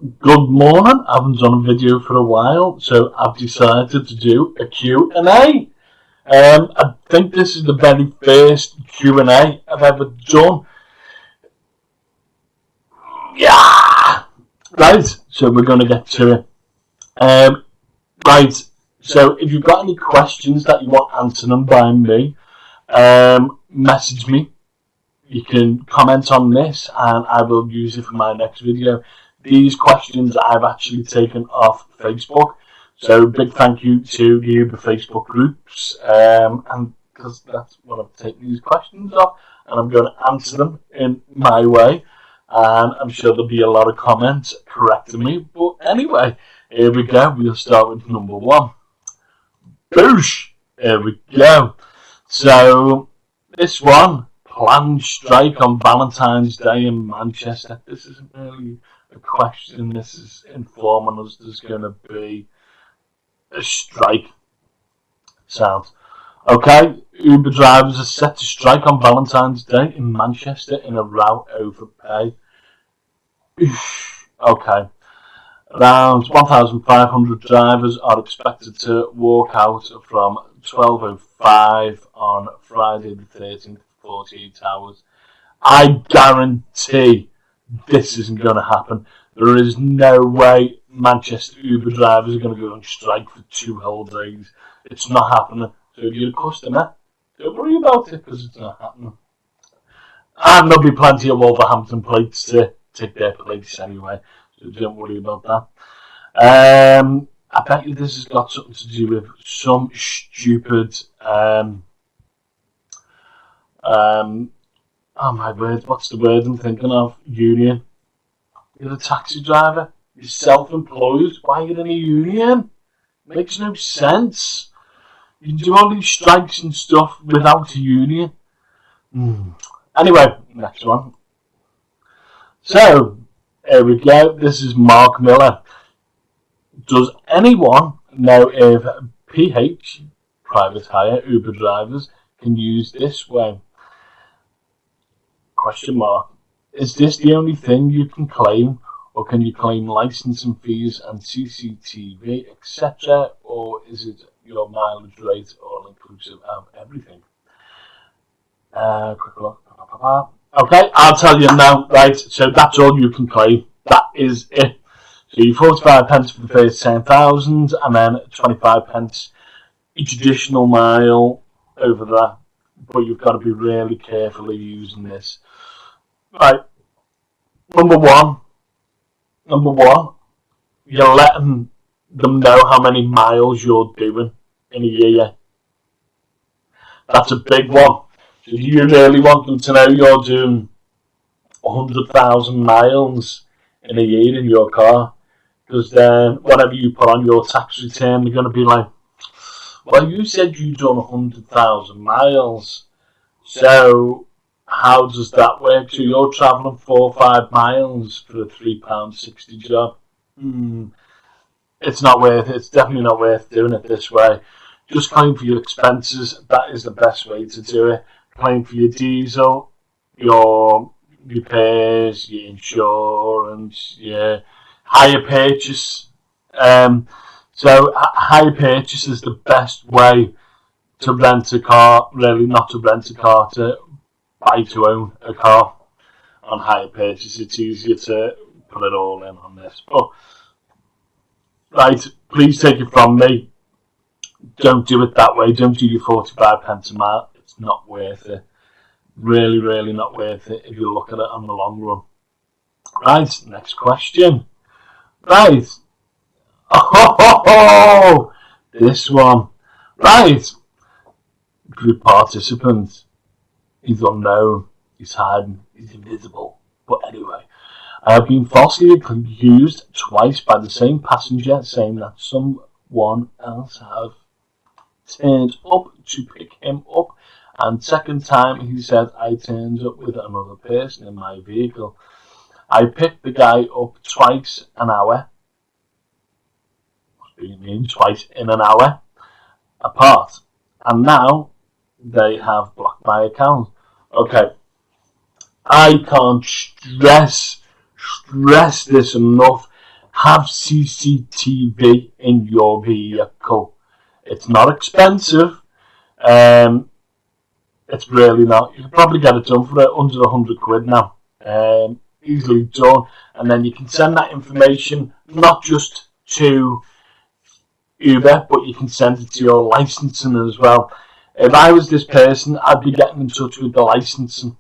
Good morning. I haven't done a video for a while, so I've decided to do a Q&A. I think this is the very first Q&A I've ever done. Yeah! Right, so we're going to get to it. Right, so if you've got any questions that you want answering by me, message me. You can comment on this and I will use it for my next video. These questions I've actually taken off Facebook. So big thank you to the Facebook groups. And because that's what I've taken these questions off. And I'm going to answer them in my way. And I'm sure there'll be a lot of comments correcting me. But anyway, here we go. We'll start with number one. Boosh! Here we go. So this one. Planned strike on Valentine's Day in Manchester. This isn't really a question. This is informing us there's going to be a strike. Sounds okay. Uber drivers are set to strike on Valentine's Day in Manchester in a row over pay. Okay. Around 1,500 drivers are expected to walk out from 12:05 on Friday the 13th. 48 hours. I guarantee this isn't going to happen. There is no way Manchester Uber drivers are going to go on strike for 2 whole days. It's not happening. So if you're a customer, don't worry about it because it's not happening. And there'll be plenty of Wolverhampton plates to take their place anyway. So don't worry about that. I bet you this has got something to do with some stupid oh my word, what's the word I'm thinking of? Union. You're a taxi driver. You're self-employed. Why are you in a union? Makes no sense. You can do all these strikes and stuff without a union. Anyway, next one. So, here we go. This is Mark Miller. Does anyone know if PH, private hire, Uber drivers, can use this way? Question mark. Is this the only thing you can claim, or can you claim licensing fees and CCTV, etc., or is it your mileage rate all inclusive of everything? Quick look. Okay, I'll tell you now. Right, so that's all you can claim. That is it. So you 45 pence for the first 10,000, and then 25 pence each additional mile over that. But you've got to be really carefully using this. Right. Number one, you're letting them know how many miles you're doing in a year. That's a big one. So if you really want them to know you're doing 100,000 miles in a year in your car, because then whatever you put on your tax return, they're going to be like, well, you said you'd done 100,000 miles, so how does that work? So you're travelling 4 or 5 miles for a £3.60 job. It's not worth it. It's definitely not worth doing it this way. Just claim for your expenses. That is the best way to do it. Claim for your diesel, your repairs, your insurance, your hire purchase. So hire purchase is the best way to rent a car. Really, not to rent a car, to buy to own a car. On hire purchase, it's easier to put it all in on this. But right, please take it from me. Don't do it that way. Don't do your 45 pence a mile. It's not worth it. Really, really not worth it if you look at it on the long run. Right, next question. Right. Oh, this one. Right. Group participant. He's unknown. He's hiding. He's invisible. But anyway, I have been falsely accused twice by the same passenger, saying that someone else have turned up to pick him up, and second time he said I turned up with another person in my vehicle. I picked the guy up twice an hour. What do you mean twice in an hour apart? And now they have blocked my account. Okay, I can't stress this enough. have CCTV in your vehicle. It's not expensive. It's really not. You can probably get it done for under £100 now. Easily done. And then you can send that information not just to Uber, but you can send it to your licensing as well. If I was this person, I'd be getting in touch with the licensing.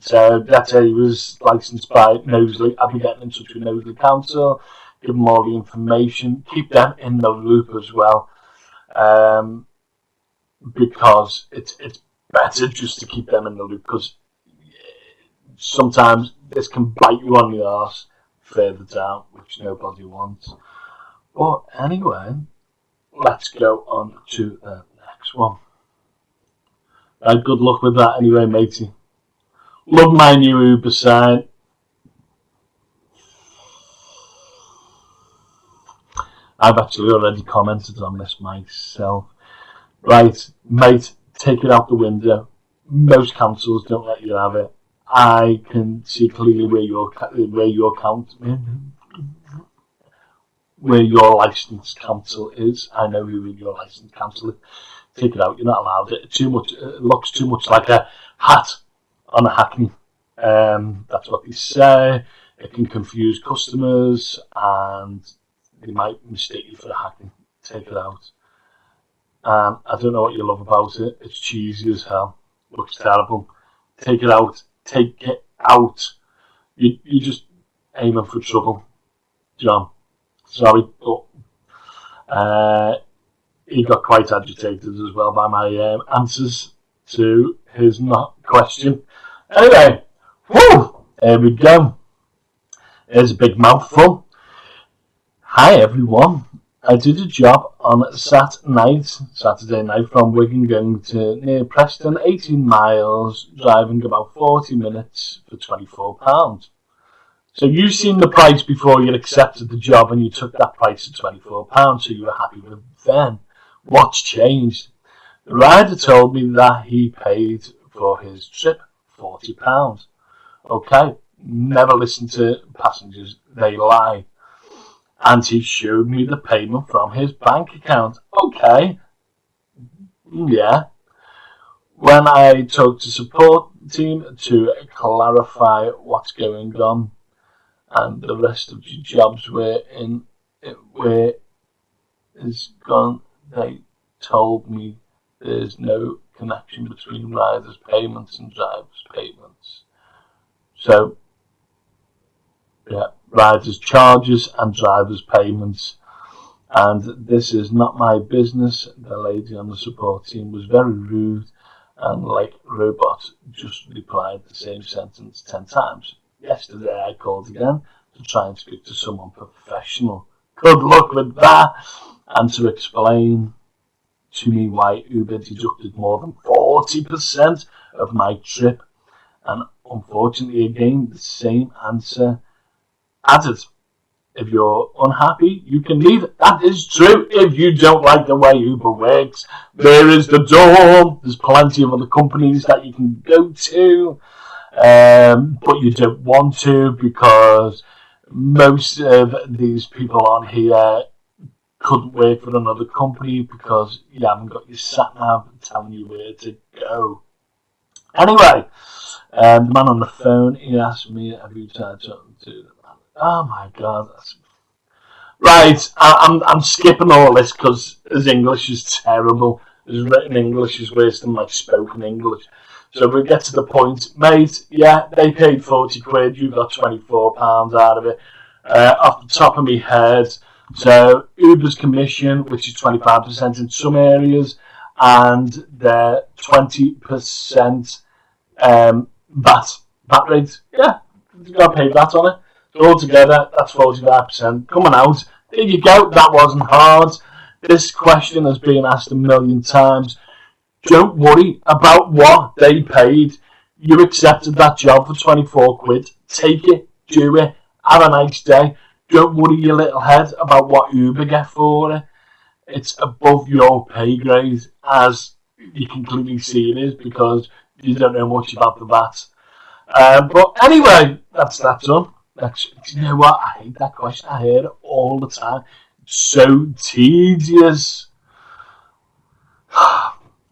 So let's say he was licensed by Knowsley, I'd be getting in touch with Knowsley Council, give them all the information, keep them in the loop as well, because it's better just to keep them in the loop, because sometimes this can bite you on the arse further down, which nobody wants. But anyway, let's go on to the next one. Right, good luck with that anyway, matey. Love my new Uber sign. I've actually already commented on this myself. Right, mate, take it out the window. Most councils don't let you have it. I can see clearly where your licensed council is. I know who your licensed council is. Take it out. You're not allowed it. It looks too much like a hat on a hackney. That's what they say. It can confuse customers and they might mistake you for a hackney. Take it out. I don't know what you love about it. It's cheesy as hell. Looks terrible. Take it out. Take it out. You're just aiming for trouble, John. Sorry, but he got quite agitated as well by my answers to his question. Anyway, here we go. Here's a big mouthful. Hi everyone. I did a job on Saturday night from Wigan going to near Preston, 18 miles, driving about 40 minutes for £24. So you've seen the price before you accepted the job and you took that price at £24, so you were happy with it then. What's changed? The rider told me that he paid for his trip £40. Okay, never listen to passengers, they lie. And he showed me the payment from his bank account. Okay, yeah. When I talked to support team to clarify what's going on and the rest of the jobs where is gone, they told me there's no connection between riders' payments and drivers' payments. So, yeah, riders' charges and drivers' payments. And this is not my business. The lady on the support team was very rude and like robot just replied the same sentence 10 times. Yesterday I called again to try and speak to someone professional. Good luck with that. And to explain to me why Uber deducted more than 40% of my trip. And unfortunately again, the same answer added. If you're unhappy, you can leave. That is true. If you don't like the way Uber works, there is the door. There's plenty of other companies that you can go to, but you don't want to because most of these people on here couldn't work for another company because you haven't got your sat-nav telling you where to go. Anyway, the man on the phone, he asked me, have you tried talking to them? Oh my god, right, I'm skipping all this because his English is terrible. His written English is worse than my spoken English. So we get to the point, mate, yeah, they paid £40, you got £24 out of it. Off the top of my head, so Uber's commission, which is 25% in some areas, and their 20% VAT rate, yeah, you got to pay that on it. So altogether, that's 45% coming out. There you go. That wasn't hard. This question has been asked a million times. Don't worry about what they paid. You accepted that job for £24. Take it, do it, have a nice day. Don't worry your little head about what Uber get for it. It's above your pay grade, as you can clearly see it is, because you don't know much about the VAT. But anyway, that's that done. Do you know what? I hate that question. I hear it all the time. It's so tedious.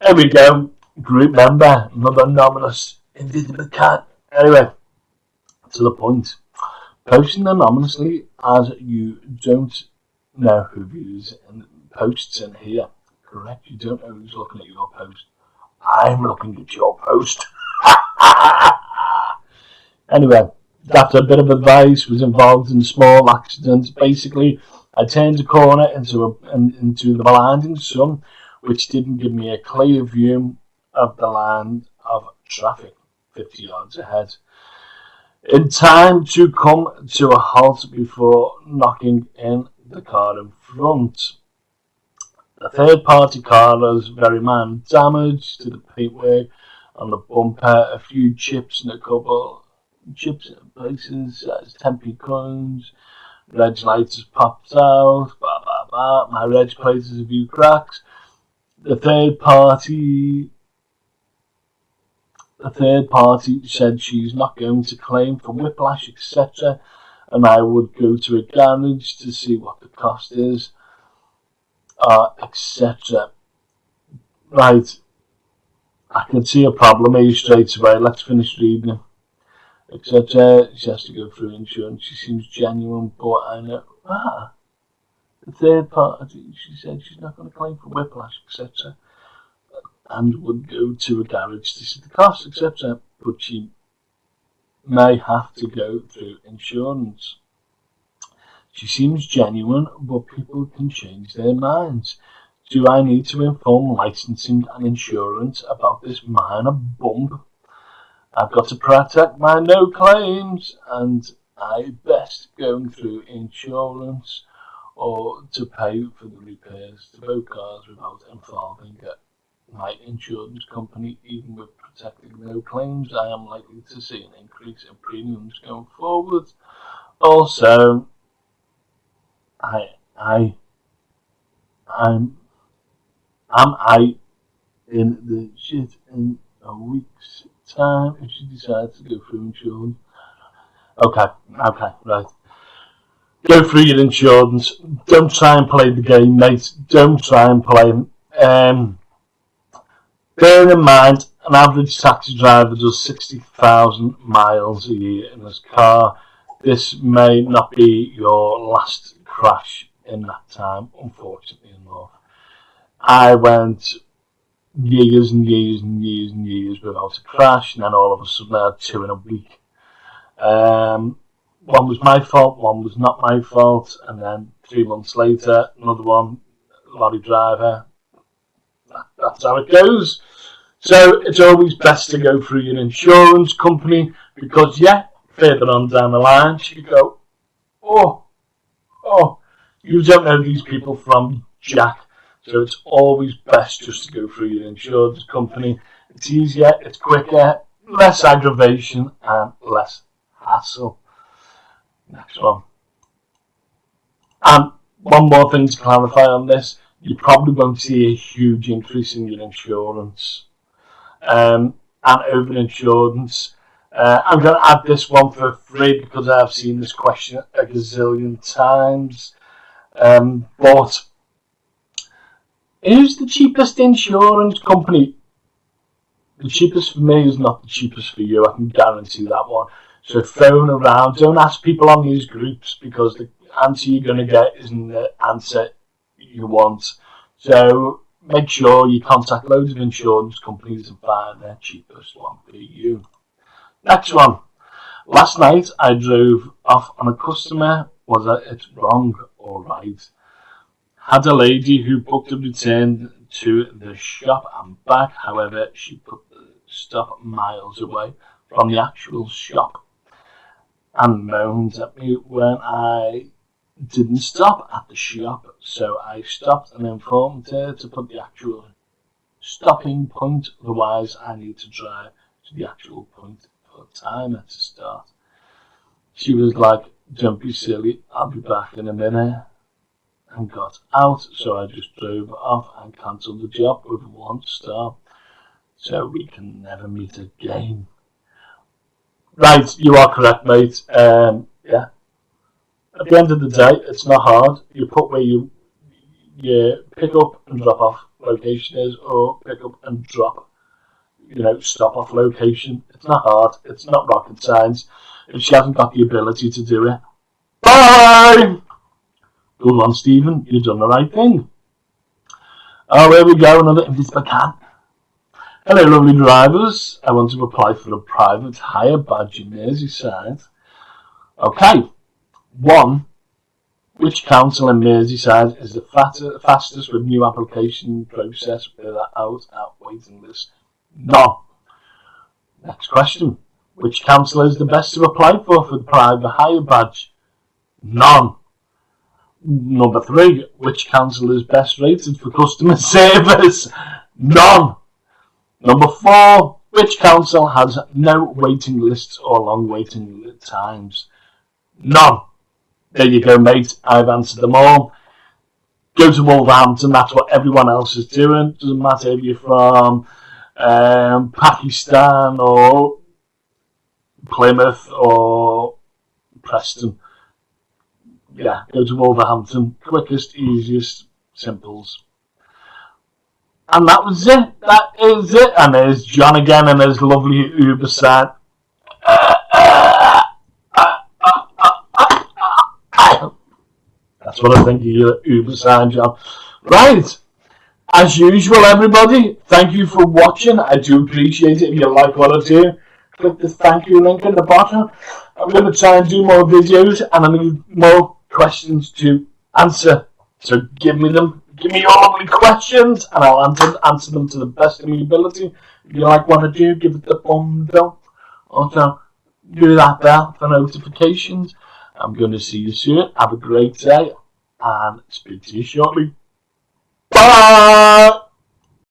There we go. Group member, another anonymous invisible cat. Anyway, to the point. Posting anonymously as you don't know who views and posts in here. Correct? You don't know who's looking at your post. I'm looking at your post. Anyway, after a bit of advice, was involved in a small accident. Basically, I turned a corner into the blinding sun, which didn't give me a clear view of the line of traffic 50 yards ahead. In time to come to a halt before knocking in the car in front. The third-party car was very minor damage to the paintwork on the bumper, a few chips and a couple chips in places as 10p coins. Reg lights has popped out. Blah blah blah. My reg plate has a few cracks. The third party said she's not going to claim for whiplash, etc. And I would go to a garage to see what the cost is, etc. Right, I can see a problem here straight away. Let's finish reading, etc. She has to go through insurance. She seems genuine, but I know. The third party, she said she's not going to claim for whiplash, etc. And would go to a garage to see the cost, etc. But she may have to go through insurance. She seems genuine, but people can change their minds. Do I need to inform licensing and insurance about this minor bump? I've got to protect my no claims, and I best going through insurance or to pay for the repairs to both cars without involving my insurance company. Even with protecting no claims, I am likely to see an increase in premiums going forward. Also, am I in the shit in a week's time if she decides to go through insurance? Okay, right. Go through your insurance. Don't try and play the game, mate. Don't try and play. Bear in mind, an average taxi driver does 60,000 miles a year in his car. This may not be your last crash in that time, unfortunately enough. I went years and years and years and years without a crash, and then all of a sudden I had 2 in a week. One was my fault, one was not my fault, and then 3 months later, another one, lorry driver. That's how it goes. So it's always best to go through your insurance company, because further on down the line, you go, oh, you don't know these people from Jack. So it's always best just to go through your insurance company. It's easier, it's quicker, less aggravation, and less hassle. Next one. And one more thing to clarify on this, you probably won't see a huge increase in your insurance and over insurance. I'm going to add this one for free because I've seen this question a gazillion times. But who's the cheapest insurance company? The cheapest for me is not the cheapest for you. I can guarantee that one. So phone around. Don't ask people on these groups, because the answer you're going to get isn't the answer you want. So make sure you contact loads of insurance companies and find their cheapest one for you. Next one. Last night I drove off on a customer. Was it wrong or right? Had a lady who booked a return to the shop and back. However, she put the stop miles away from the actual shop and moaned at me when I didn't stop at the shop. So I stopped and informed her to put the actual stopping point. Otherwise, I need to drive to the actual point for a timer to start. She was like, "Don't be silly, I'll be back in a minute," and got out. So I just drove off and cancelled the job with 1 star. So we can never meet again. Right, you are correct, mate. Yeah. At the end of the day, it's not hard. You put where you pick up and drop off location is, or pick up and drop, stop off location. It's not hard. It's not rocket science. If she hasn't got the ability to do it, bye! Good one, Stephen. You've done the right thing. Oh, here we go. Another invisible can. Hello, lovely drivers. I want to apply for a private hire badge in Merseyside. Okay. 1. Which council in Merseyside is the fastest with new application process without waiting list? None. Next question. Which council is the best to apply for the private hire badge? None. Number 3. Which council is best rated for customer service? None. Number 4. Which council has no waiting lists or long waiting times? None. There you go, mate. I've answered them all. Go to Wolverhampton. That's what everyone else is doing. Doesn't matter if you're from Pakistan or Plymouth or Preston. Yeah, go to Wolverhampton. Quickest, easiest, simples. And that was it. That is it. And there's John again and his lovely Uber sign. That's what I think of your Uber sign, John. Right. As usual, everybody, thank you for watching. I do appreciate it. If you like what I do, click the thank you link at the bottom. I'm going to try and do more videos, and I need more questions to answer. So give me them. Give me your lovely questions, and I'll answer them to the best of my ability. If you like what I do, give it the thumbs up. Also, do that bell for notifications. I'm going to see you soon. Have a great day, and speak to you shortly. Bye!